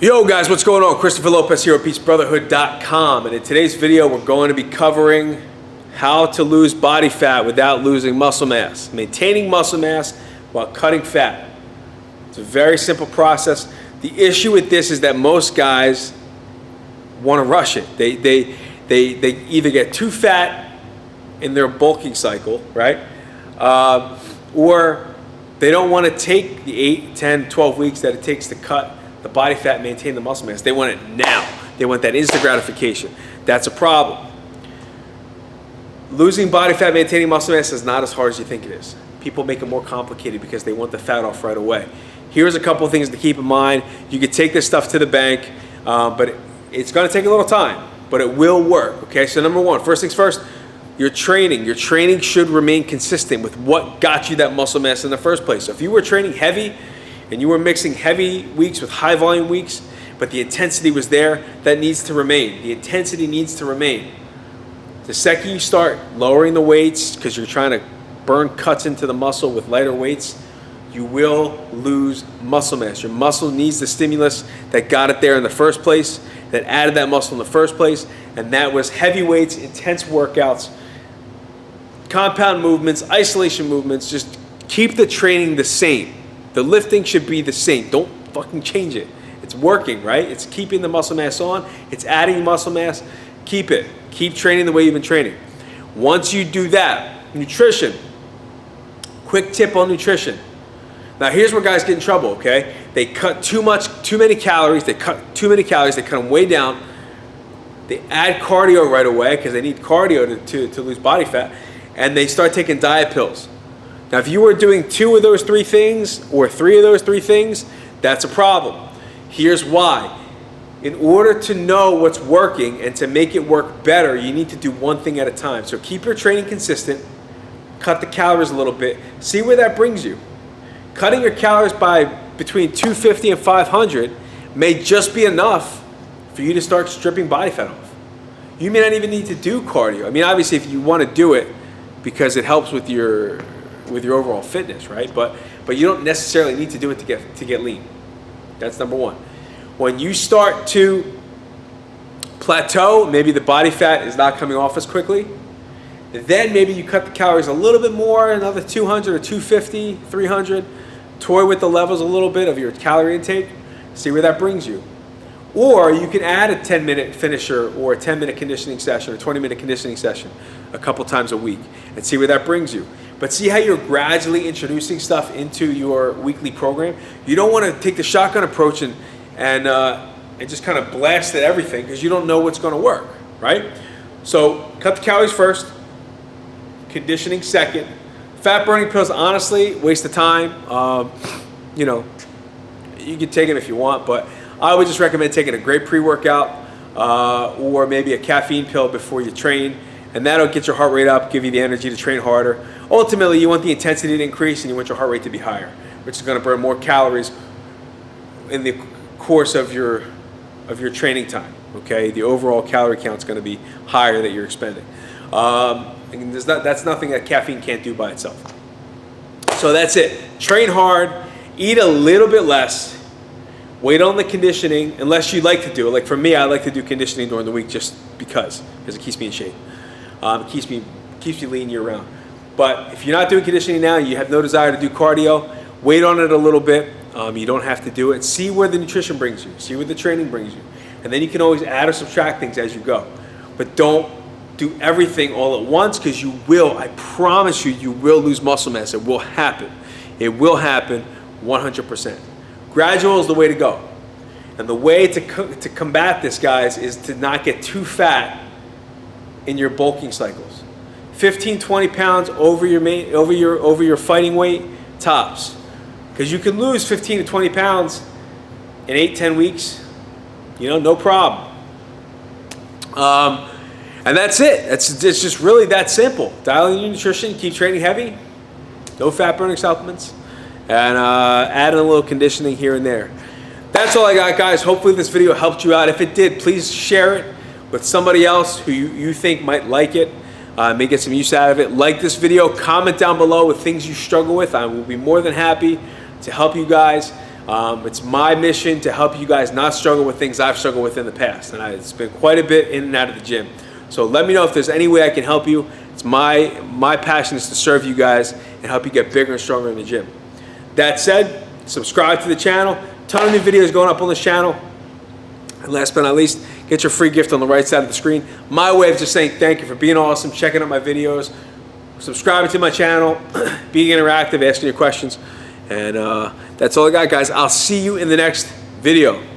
Yo guys, what's going on? Christopher Lopez here at PeaceBrotherhood.com, and in today's video we're going to be covering how to lose body fat without losing muscle mass, maintaining muscle mass while cutting fat. It's a very simple process. The issue with this is that most guys want to rush it. They either get too fat in their bulking cycle, right? Or they don't want to take the 8, 10, 12 weeks that it takes to cut the body fat and maintain the muscle mass. They want it now. They want that instant gratification. That's a problem. Losing body fat, maintaining muscle mass is not as hard as you think it is. People make it more complicated because they want the fat off right away. Here's a couple of things to keep in mind. You could take this stuff to the bank, but it's going to take a little time, but it will work. Okay, so number one, first things first, your training should remain consistent with what got you that muscle mass in the first place. So if you were training heavy and you were mixing heavy weeks with high volume weeks, but the intensity was there, that needs to remain. The intensity needs to remain. The second you start lowering the weights because you're trying to burn cuts into the muscle with lighter weights, you will lose muscle mass. Your muscle needs the stimulus that got it there in the first place, that added that muscle in the first place, and that was heavy weights, intense workouts, compound movements, isolation movements. Just keep the training the same. The lifting should be the same. Don't fucking change it. It's working, right? It's keeping the muscle mass on. It's adding muscle mass. Keep it. Keep training the way you've been training. Once you do that, nutrition. Quick tip on nutrition. Now here's where guys get in trouble, okay? They cut too many calories. They cut too many calories. They cut them way down. They add cardio right away because they need cardio to lose body fat. And they start taking diet pills. Now, if you were doing 2 of those 3 things or 3 of those 3 things, that's a problem. Here's why. In order to know what's working and to make it work better, you need to do one thing at a time. So keep your training consistent, cut the calories a little bit, see where that brings you. Cutting your calories by between 250 and 500 may just be enough for you to start stripping body fat off. You may not even need to do cardio. I mean, obviously, if you want to do it because it helps with your overall fitness, right? But you don't necessarily need to do it to get lean. That's number one. When you start to plateau, maybe the body fat is not coming off as quickly, then maybe you cut the calories a little bit more, another 200 or 250, 300, toy with the levels a little bit of your calorie intake, see where that brings you. Or you can add a 10-minute finisher or a 10-minute conditioning session or 20-minute conditioning session a couple times a week and see where that brings you. But see how you're gradually introducing stuff into your weekly program? You don't want to take the shotgun approach and just kind of blast at everything because you don't know what's going to work, right? So cut the calories first, conditioning second. Fat burning pills, honestly, waste of time. You know, you can take them if you want, but I would just recommend taking a great pre-workout or maybe a caffeine pill before you train, and that'll get your heart rate up, give you the energy to train harder. Ultimately, you want the intensity to increase and you want your heart rate to be higher, which is going to burn more calories in the course of your training time, okay? The overall calorie count is going to be higher that you're expending. And that's nothing that caffeine can't do by itself. So that's it. Train hard, eat a little bit less, wait on the conditioning, unless you like to do it. Like for me, I like to do conditioning during the week just because it keeps me in shape. It keeps me lean year round. But if you're not doing conditioning now, you have no desire to do cardio, wait on it a little bit. You don't have to do it. See where the nutrition brings you. See where the training brings you. And then you can always add or subtract things as you go. But don't do everything all at once because you will, I promise you, you will lose muscle mass. It will happen. It will happen 100%. Gradual is the way to go. And the way to combat this, guys, is to not get too fat in your bulking cycles. 15, 20 pounds over your fighting weight, tops. Because you can lose 15 to 20 pounds in 8, 10 weeks, you know, no problem. And that's it. It's just really that simple. Dial in your nutrition, keep training heavy, no fat burning supplements, and add in a little conditioning here and there. That's all I got, guys. Hopefully this video helped you out. If it did, please share it with somebody else who you think might like it, may get some use out of it. Like this video, comment down below with things you struggle with. I will be more than happy to help you guys. It's my mission to help you guys not struggle with things I've struggled with in the past, and it's been quite a bit in and out of the gym. So let me know if there's any way I can help you. It's my passion is to serve you guys and help you get bigger and stronger in the gym. That said, subscribe to the channel. Ton of new videos going up on this channel. And last but not least, get your free gift on the right side of the screen. My way of just saying thank you for being awesome, checking out my videos, subscribing to my channel, being interactive, asking your questions. And that's all I got, guys. I'll see you in the next video.